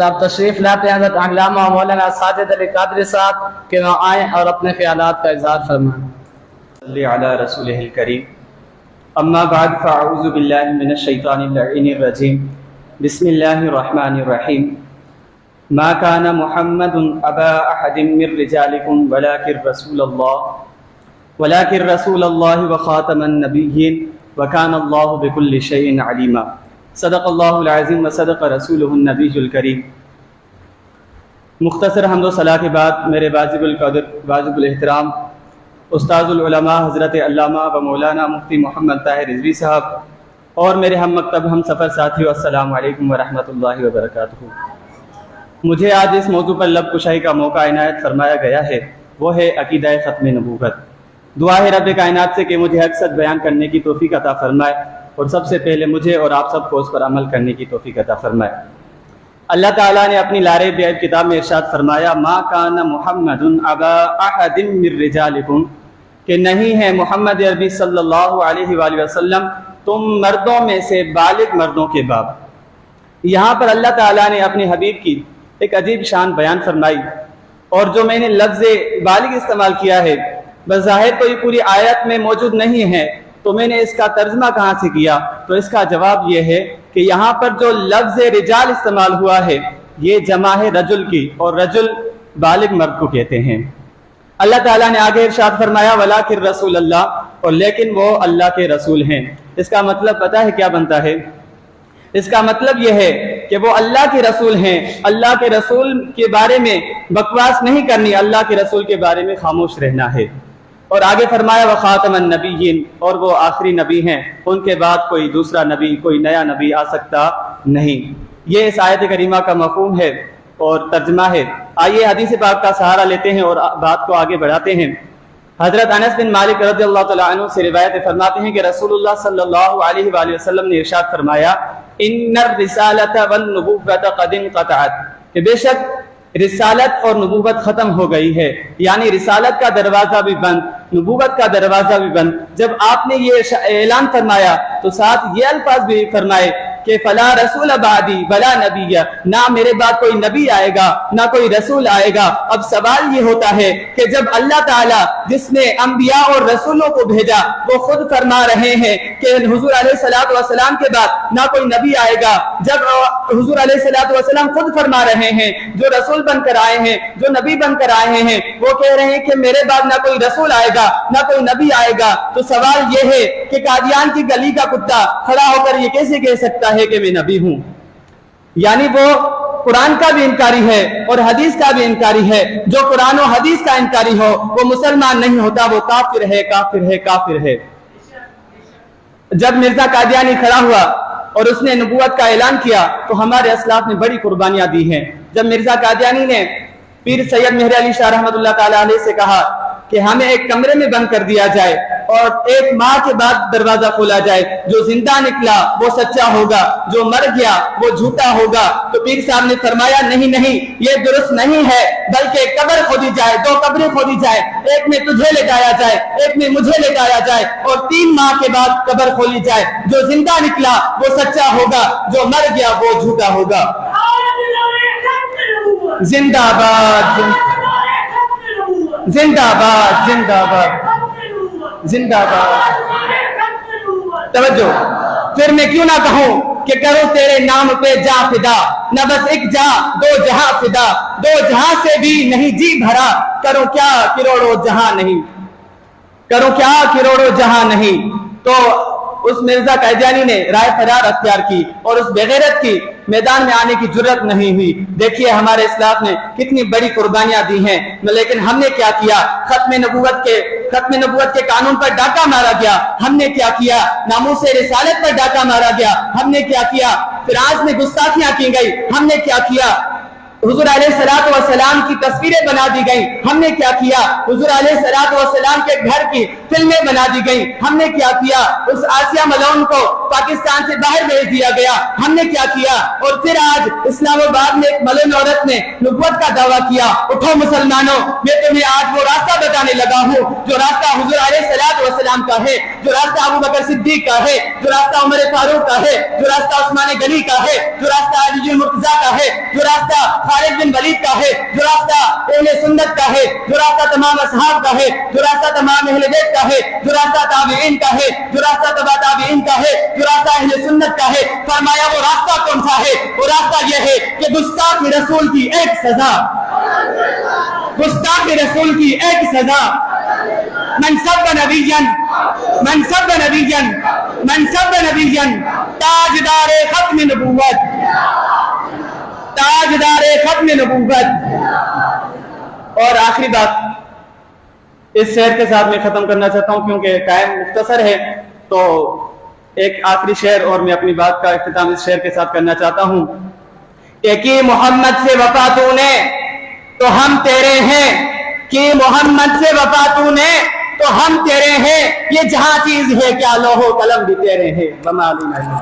آپ تشریف لاتے ہیں حضرت علامہ مولانا ساجد علی قادری صاحب کہ وہ آئیں اور اپنے خیالات کا اظہار فرمائیں۔ صلی علی رسولہ الکریم۔ اما بعد فاعوذ باللہ من الشیطان اللعین الرجیم۔ بسم اللہ الرحمن الرحیم۔ ما کان محمد ابا احد من رجالکم ولکن رسول اللہ وخاتم النبیین وکان اللہ بکل شیء علیما۔ صدق اللہ العظیم وصدق رسولہ النبی الکریم۔ مختصر حمد و ثنا کے بعد میرے واجب القدر واجب الاحترام استاذ العلماء حضرت علامہ و مولانا مفتی محمد طاہر رضوی صاحب اور میرے ہم مکتب ہم سفر ساتھیوں، السلام علیکم ورحمۃ اللہ وبرکاتہ۔ مجھے آج اس موضوع پر لب کشائی کا موقع عنایت فرمایا گیا ہے، وہ ہے عقیدہ ختم نبوت۔ دعا ہے رب کائنات سے کہ مجھے حق سچ بیان کرنے کی توفیق عطا فرمائے اور سب سے پہلے مجھے اور آپ سب کو اس پر عمل کرنے کی توفیق عطا فرمائے۔ اللہ تعالیٰ نے اپنی لارے بیعت کتاب میں ارشاد فرمایا ما کان محمد ابا احد من رجالکم، کہ نہیں ہے محمد عربی صلی اللہ علیہ وآلہ وسلم تم مردوں میں سے بالغ مردوں کے باپ۔ یہاں پر اللہ تعالیٰ نے اپنے حبیب کی ایک عجیب شان بیان فرمائی، اور جو میں نے لفظ بالغ استعمال کیا ہے بظاہر تو یہ پوری آیت میں موجود نہیں ہے، تو میں نے اس کا ترجمہ کہاں سے کیا؟ تو اس کا جواب یہ ہے کہ یہاں پر جو لفظ رجال استعمال ہوا ہے یہ جمع ہے رجل کی، اور رجل بالغ مرد کو کہتے ہیں۔ اللہ تعالیٰ نے آگے ارشاد فرمایا وَلَٰكِن رسول اللہ، اور لیکن وہ اللہ کے رسول ہیں۔ اس کا مطلب پتہ ہے کیا بنتا ہے؟ اس کا مطلب یہ ہے کہ وہ اللہ کے رسول ہیں، اللہ کے رسول کے بارے میں بکواس نہیں کرنی، اللہ کے رسول کے بارے میں خاموش رہنا ہے۔ اور آگے فرمایا وخاتم النبیین، اور وہ آخری نبی ہیں، ان کے بعد کوئی دوسرا نبی، کوئی نیا نبی آ سکتا نہیں۔ یہ اس آیت کریمہ کا مفہوم ہے اور ترجمہ ہے۔ آئیے حدیث پاک کا سہارا لیتے ہیں اور بات کو آگے بڑھاتے ہیں۔ حضرت انس بن مالک رضی اللہ تعالیٰ عنہ سے روایت فرماتے ہیں کہ رسول اللہ صلی اللہ علیہ وآلہ وسلم نے ارشاد فرمایا ان الرسالۃ والنبوۃ قد انقطعت، کہ بے شک رسالت اور نبوت ختم ہو گئی ہے، یعنی رسالت کا دروازہ بھی بند، نبوت کا دروازہ بھی بند۔ جب آپ نے یہ اعلان فرمایا تو ساتھ یہ الفاظ بھی فرمائے کہ فلا رسول بعدی ولا نبی، نہ میرے بعد کوئی نبی آئے گا نہ کوئی رسول آئے گا۔ اب سوال یہ ہوتا ہے کہ جب اللہ تعالیٰ جس نے انبیاء اور رسولوں کو بھیجا وہ خود فرما رہے ہیں کہ حضور علیہ السلام کے بعد نہ کوئی نبی آئے گا، جب حضور علیہ السلام خود فرما رہے ہیں جو رسول بن کر آئے ہیں، جو نبی بن کر آئے ہیں، وہ کہہ رہے ہیں کہ میرے بعد نہ کوئی رسول آئے گا نہ کوئی نبی آئے گا، تو سوال یہ ہے کہ قادیان کی گلی کا کتا کھڑا ہو کر یہ کیسے کہہ سکتا ہے کہ میں نبی ہوں؟ یعنی وہ قرآن کا بھی انکاری ہے اور حدیث کا بھی انکاری ہے۔ جو قرآن و حدیث کا انکاری ہو وہ مسلمان نہیں ہوتا، وہ کافر ہے، کافر ہے، کافر ہے۔ جب مرزا قادیانی کھڑا ہوا اور اس نے نبوت کا اعلان کیا تو ہمارے اسلاف نے بڑی قربانیاں دی ہیں۔ جب مرزا قادیانی نے پیر سید مہر علی شاہ رحمۃ اللہ تعالی علیہ سے کہا کہ ہمیں ایک کمرے میں بند کر دیا جائے اور ایک ماہ کے بعد دروازہ کھولا جائے، جو زندہ نکلا وہ سچا ہوگا، جو مر گیا وہ جھوٹا ہوگا، تو پیر صاحب نے فرمایا نہیں نہیں، یہ درست نہیں ہے، بلکہ قبر کھودی جائے، دو قبریں کھودی جائے، ایک میں تجھے لٹایا جائے، ایک میں مجھے لٹایا جائے، اور 3 ماہ کے بعد قبر کھولی جائے، جو زندہ نکلا وہ سچا ہوگا، جو مر گیا وہ جھوٹا ہوگا۔ زندہ باد، زندہ باد، زندہ باد، زندہ باد۔ توجہ، پھر میں کیوں نہ کہوں کہ کرو تیرے نام پہ جا فدا، نہ بس ایک جا 2 جہاں فدا، 2 جہاں سے بھی نہیں جی بھرا، کرو کیا کروڑوں جہاں نہیں، کرو کیا کروڑوں جہاں نہیں۔ تو اس مرزا قادیانی نے رائے فرار اختیار کی اور اس بغیرت کی میدان میں آنے کی جرت نہیں ہوئی۔ دیکھیے ہمارے اسلاف نے کتنی بڑی قربانیاں دی ہیں، لیکن ہم نے کیا کیا؟ ختم نبوت کے قانون پر ڈاکہ مارا گیا۔ ہم نے کیا کیا؟ ناموس رسالت پر ڈاکہ مارا گیا۔ ہم نے کیا کیا؟ فراز میں گستاخیاں کی گئی۔ ہم نے کیا کیا؟ حضور علیہ السلام کی تصویریں بنا دی گئیں۔ ہم نے کیا کیا؟ حضور علیہ السلام کے گھر کی فلمیں بنا دی گئیں۔ ہم نے کیا کیا؟ اس آسیہ ملعون کو پاکستان سے باہر بھیج دیا گیا۔ ہم نے کیا کیا؟ اور پھر آج اسلام آباد میں ایک ملعون عورت نے نبوت کا دعویٰ کیا۔ اٹھو مسلمانوں، میں تمہیں آج وہ راستہ بتانے لگا ہوں جو راستہ حضور علیہ السلام کا ہے، جو راستہ ابو بکر صدیق کا ہے، جو راستہ عمر فاروق کا ہے، جو راستہ عثمان غنی کا ہے، جو راستہ علی مسجد المرتضیٰ کا ہے، جو راستہ خالد بن ولید کا ہے، جو راستہ اہل سنت کا ہے، جو راستہ تمام اصحاب کا ہے، جو راستہ تمام اہل بیت کا ہے، جو راستہ تابعین کا ہے، جو راستہ تبع تابعین کا ہے، جو راستہ اہل سنت کا ہے۔ فرمایا وہ راستہ کون سا ہے؟ وہ راستہ یہ ہے کہ گستاخ رسول کی ایک سزا، گستاخ رسول کی ایک سزا، من سب نبیا من سب نبیا من سب نبیا تاجدار ختم نبوت، تاجدار ختم نبوت۔ اور آخری بات اس شعر کے ساتھ میں ختم کرنا چاہتا ہوں کیونکہ ٹائم مختصر ہے، تو ایک آخری شعر اور میں اپنی بات کا اختتام اس شعر کے ساتھ کرنا چاہتا ہوں کہ کی محمد سے وفا تو نے تو ہم تیرے ہیں، کہ محمد سے وفا تو نے تو ہم تیرے ہیں، یہ جہاں چیز ہے کیا لوح و قلم بھی تیرے ہیں۔ وما علینا۔